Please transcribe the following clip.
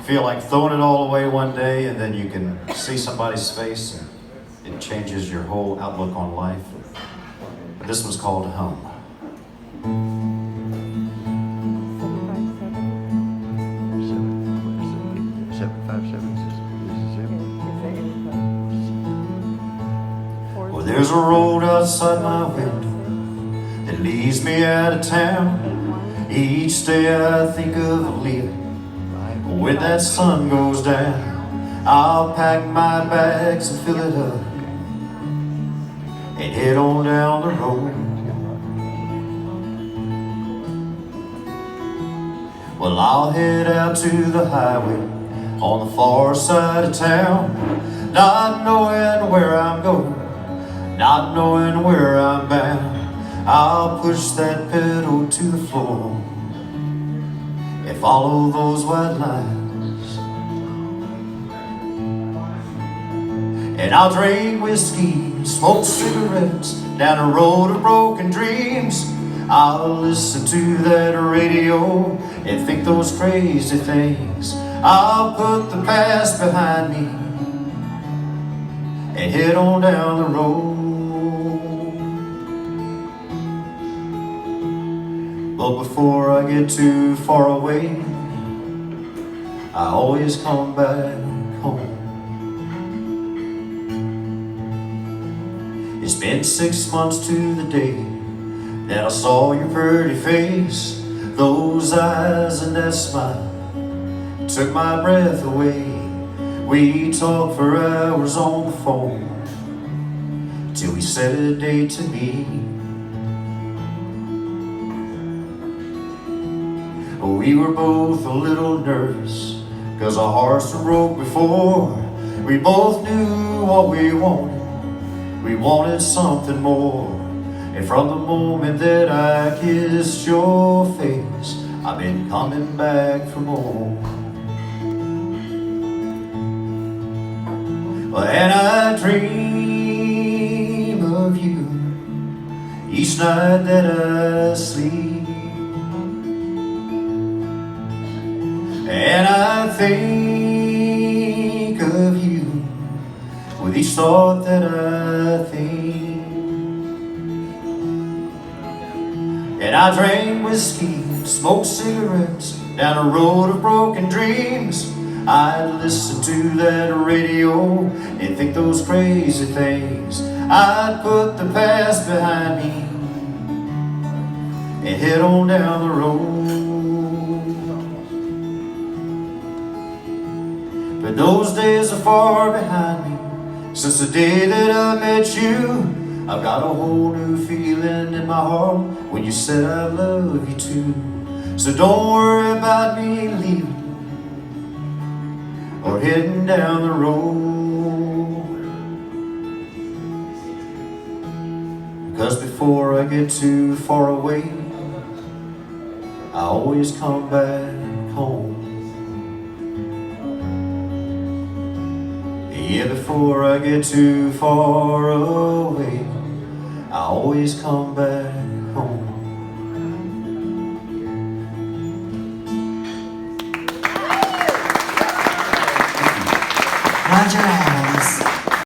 feel like throwing it all away one day, and then you can see somebody's face and it changes your whole outlook on life. But this one's called Home. Well, there's a road outside my window that leads me out of town. Each day I think of leaving. When that sun goes down, I'll pack my bags and fill it up and head on down the road. Well, I'll head out to the highway on the far side of town, not knowing where I'm going, not knowing where I'm bound. I'll push that pedal to the floor and follow those white lines. And I'll drink whiskey, smoke cigarettes down a road of broken dreams. I'll listen to that radio and think those crazy things. I'll put the past behind me and head on down the road. But before I get too far away, I always come back home. It's been 6 months to the day that I saw your pretty face. Those eyes and that smile took my breath away. We talked for hours on the phone till we set a date to meet. We were both a little nervous, 'cause our hearts were broke before. We both knew what we wanted. We wanted something more. And from the moment that I kissed your face, I've been coming back for more. And I dream of you each night that I sleep. And I think of you with each thought that I think. And I drink whiskey, smoke cigarettes down a road of broken dreams. I'd listen to that radio and think those crazy things. I'd put the past behind me and head on down the road. But those days are far behind me. Since the day that I met you, I've got a whole new feeling in my heart when you said I love you too. So don't worry about me leaving or heading down the road, 'cause before I get too far away, I always come back home. Yeah, before I get too far away, I always come back